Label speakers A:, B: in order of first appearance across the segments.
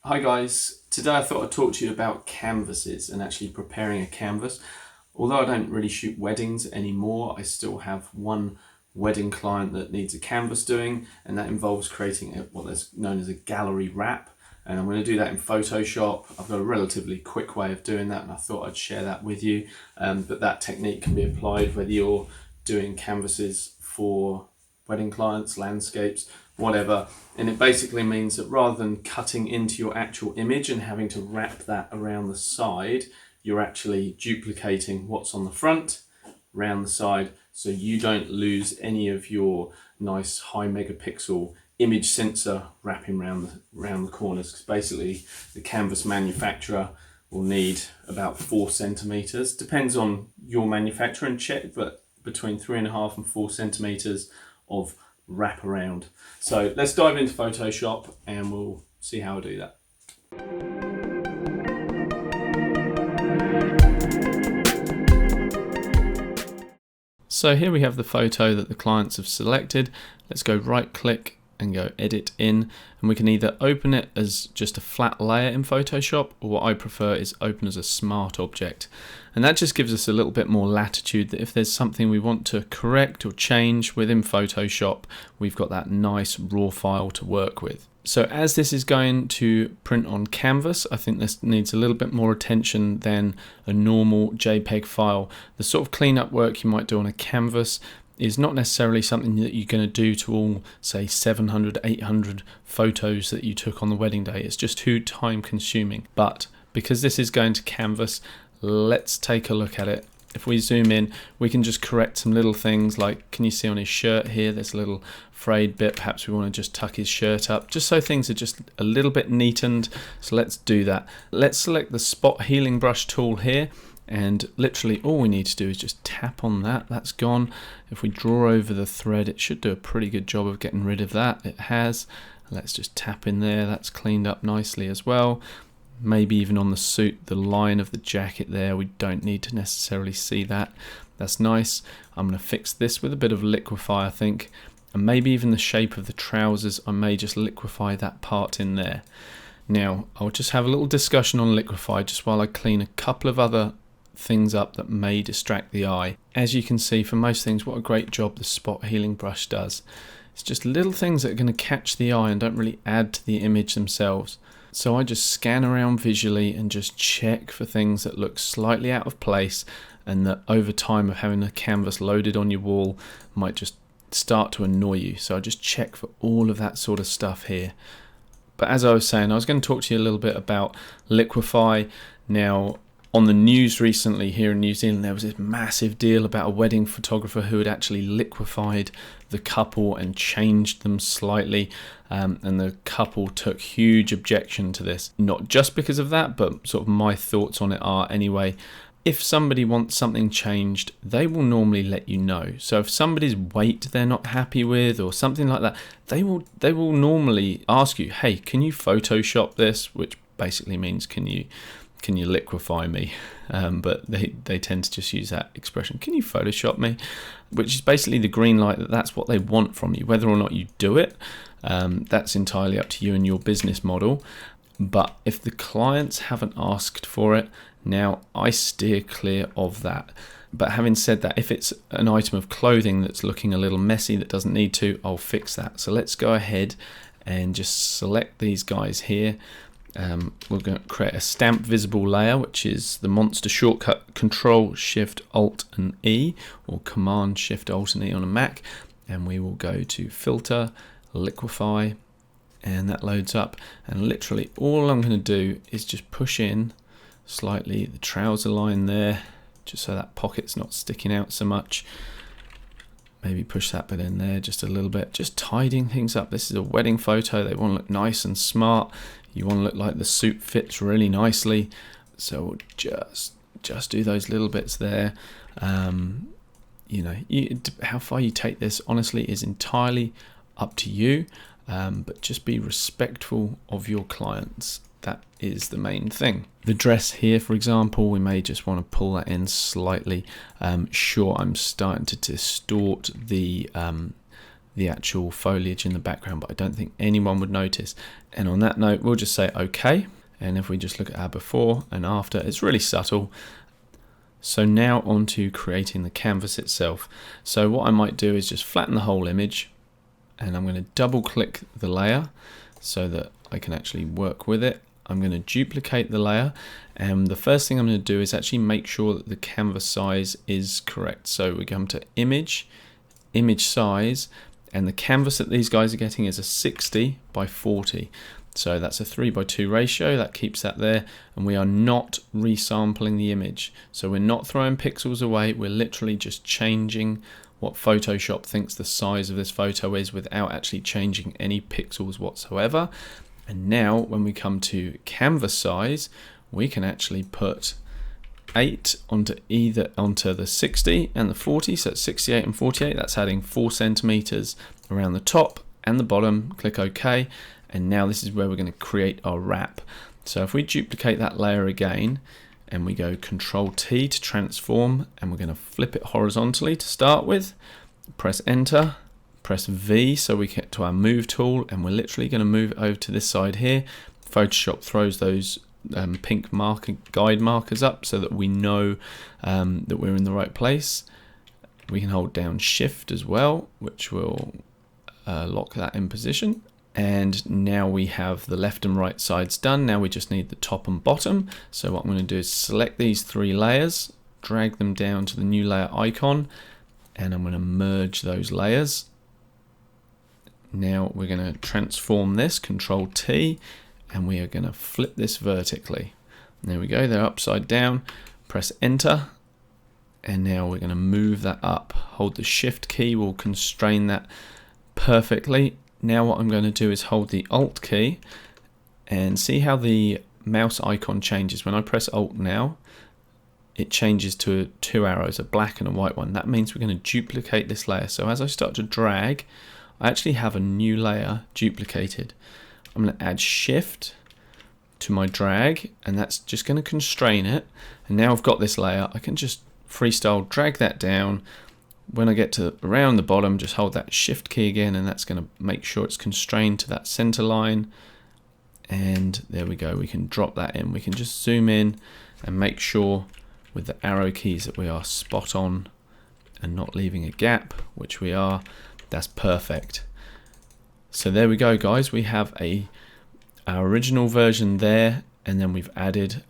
A: Hi guys, today I thought I'd talk to you about canvases and actually preparing a canvas. Although I don't really shoot weddings anymore, I still have one wedding client that needs a canvas doing, and that involves creating what is known as a gallery wrap. And I'm going to do that in Photoshop. I've got a relatively quick way of doing that, and I thought I'd share that with you. But that technique can be applied whether you're doing canvases for wedding clients, landscapes, whatever. And it basically means that rather than cutting into your actual image and having to wrap that around the side, you're actually duplicating what's on the front around the side, so you don't lose any of your nice high megapixel image sensor wrapping around the corners. Because basically the canvas manufacturer will need about 4 centimeters, depends on your manufacturer and check, but between 3.5 and 4 centimeters of wrap around. So let's dive into Photoshop and we'll see how I do that. So here we have the photo that the clients have selected. Let's go right click and go edit in, and we can either open it as just a flat layer in Photoshop, or what I prefer is open as a smart object. And that just gives us a little bit more latitude that if there's something we want to correct or change within Photoshop, we've got that nice raw file to work with. So as this is going to print on canvas, I think this needs a little bit more attention than a normal JPEG file. The sort of cleanup work you might do on a canvas is not necessarily something that you're going to do to all, say, 700, 800 photos that you took on the wedding day. It's just too time consuming. But because this is going to canvas, let's take a look at it. If we zoom in, we can just correct some little things, like, can you see on his shirt here, there's a little frayed bit. Perhaps we want to just tuck his shirt up, just so things are just a little bit neatened. So let's do that. Let's select the spot healing brush tool here, and literally all we need to do is just tap on that. That's gone. If we draw over the thread, it should do a pretty good job of getting rid of that. It has. Let's just tap in there. That's cleaned up nicely as well. Maybe even on the suit, the line of the jacket there, we don't need to necessarily see that. That's nice. I'm going to fix this with a bit of liquify, I think, and maybe even the shape of the trousers. I may just liquify that part in there. Now I'll just have a little discussion on liquify just while I clean a couple of other things up that may distract the eye. As you can see, for most things, what a great job the spot healing brush does. It's just little things that are going to catch the eye and don't really add to the image themselves. So I just scan around visually and just check for things that look slightly out of place, and that over time of having a canvas loaded on your wall might just start to annoy you. So I just check for all of that sort of stuff here. But as I was saying, I was going to talk to you a little bit about liquify. Now, on the news recently here in New Zealand, there was this massive deal about a wedding photographer who had actually liquefied the couple and changed them slightly, and the couple took huge objection to this. Not just because of that, but sort of my thoughts on it are anyway, if somebody wants something changed, they will normally let you know. So if somebody's weight they're not happy with or something like that, they will normally ask you, hey, can you Photoshop this? Which basically means can you liquify me? But they tend to just use that expression, can you Photoshop me? Which is basically the green light that that's what they want from you. Whether or not you do it, that's entirely up to you and your business model. But if the clients haven't asked for it, now I steer clear of that. But having said that, if it's an item of clothing that's looking a little messy that doesn't need to, I'll fix that. So let's go ahead and just select these guys here. We're going to create a stamp visible layer, which is the monster shortcut Control Shift Alt and E, or Command Shift Alt and E on a Mac, and we will go to Filter, Liquify, and that loads up. And literally all I'm going to do is just push in slightly the trouser line there, just so that pocket's not sticking out so much. Maybe push that bit in there just a little bit, just tidying things up. This is a wedding photo. They want to look nice and smart. You want to look like the suit fits really nicely. So we'll just do those little bits there. How far you take this, honestly, is entirely up to you. But just be respectful of your clients. That is the main thing. The dress here, for example, we may just want to pull that in slightly. Sure, I'm starting to distort the the actual foliage in the background, but I don't think anyone would notice. And on that note, we'll just say OK. And if we just look at our before and after, it's really subtle. So now on to creating the canvas itself. So what I might do is just flatten the whole image, and I'm going to double click the layer so that I can actually work with it. I'm going to duplicate the layer, and the first thing I'm going to do is actually make sure that the canvas size is correct. So we come to image, image size, and the canvas that these guys are getting is a 60 by 40. So that's a 3:2 ratio, that keeps that there, and we are not resampling the image. So we're not throwing pixels away, we're literally just changing what Photoshop thinks the size of this photo is without actually changing any pixels whatsoever. And now when we come to canvas size, we can actually put 8 onto the 60 and the 40, so it's 68 and 48, that's adding 4 centimeters around the top and the bottom. Click OK. And now this is where we're going to create our wrap. So if we duplicate that layer again and we go Control T to transform, and we're going to flip it horizontally to start with, press enter, press V so we get to our move tool, and we're literally going to move over to this side here. Photoshop throws those pink guide markers up so that we know that we're in the right place. We can hold down Shift as well, which will lock that in position. And now we have the left and right sides done. Now we just need the top and bottom. So what I'm going to do is select these 3 layers, drag them down to the new layer icon, and I'm going to merge those layers. Now we're going to transform this, Control T, and we are going to flip this vertically. There we go, they're upside down. Press enter, and now we're going to move that up. Hold the Shift key, will constrain that perfectly. Now what I'm going to do is hold the Alt key and see how the mouse icon changes. When I press Alt now, it changes to 2 arrows, a black and a white one. That means we're going to duplicate this layer. So as I start to drag, I actually have a new layer duplicated. I'm going to add Shift to my drag, and that's just going to constrain it. And now I've got this layer, I can just freestyle drag that down. When I get to around the bottom, just hold that Shift key again, and that's going to make sure it's constrained to that center line. And there we go, we can drop that in. We can just zoom in and make sure with the arrow keys that we are spot on and not leaving a gap, which we are. That's perfect. So there we go, guys. We have our original version there, and then we've added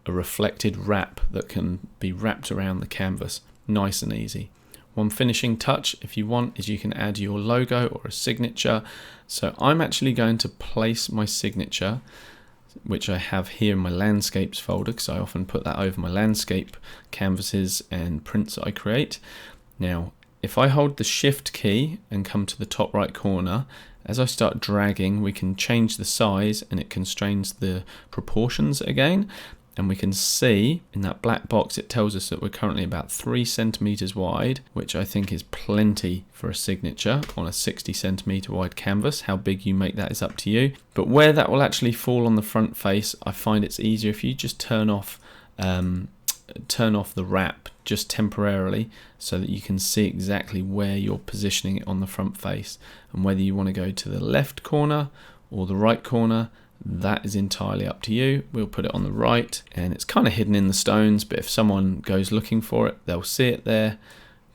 A: a reflected wrap that can be wrapped around the canvas. Nice and easy. One finishing touch, if you want, is you can add your logo or a signature. So I'm actually going to place my signature, which I have here in my landscapes folder, because I often put that over my landscape canvases and prints that I create. Now, if I hold the Shift key and come to the top right corner, as I start dragging, we can change the size, and it constrains the proportions again. And we can see in that black box, it tells us that we're currently about 3 centimeters wide, which I think is plenty for a signature on a 60 centimeter wide canvas. How big you make that is up to you. But where that will actually fall on the front face, I find it's easier if you just turn off the wrap just temporarily, so that you can see exactly where you're positioning it on the front face, and whether you want to go to the left corner or the right corner. That is entirely up to you. We'll put it on the right, and it's kind of hidden in the stones, but if someone goes looking for it, they'll see it there.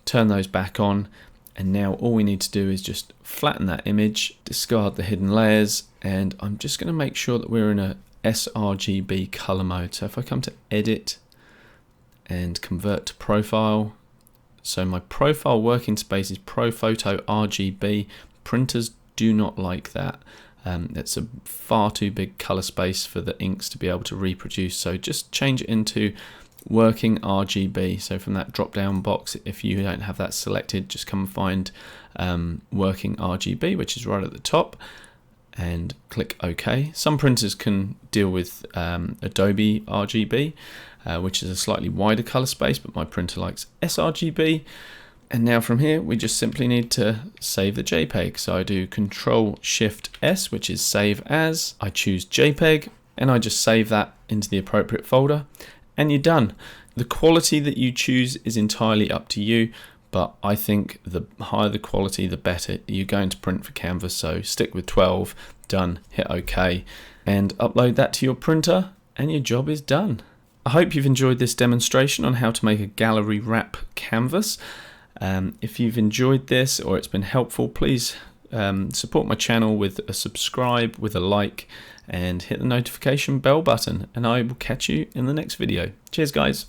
A: Turn those back on, and now all we need to do is just flatten that image, discard the hidden layers, and I'm just going to make sure that we're in a sRGB color mode. So if I come to edit and convert to profile, so my profile working space is Pro Photo RGB. Printers do not like that. It's a far too big color space for the inks to be able to reproduce, so just change it into working RGB. So from that drop down box, if you don't have that selected, just come and find working RGB, which is right at the top, and click OK. Some printers can deal with Adobe RGB, which is a slightly wider color space, but my printer likes sRGB. And now from here, we just simply need to save the JPEG. So I do Control Shift S, which is save as. I choose JPEG, and I just save that into the appropriate folder, and you're done. The quality that you choose is entirely up to you, but I think the higher the quality, the better you're going to print for canvas. So stick with 12, done, hit OK, and upload that to your printer, and your job is done. I hope you've enjoyed this demonstration on how to make a gallery wrap canvas. If you've enjoyed this or it's been helpful, please support my channel with a subscribe, with a like, and hit the notification bell button, and I will catch you in the next video. Cheers guys.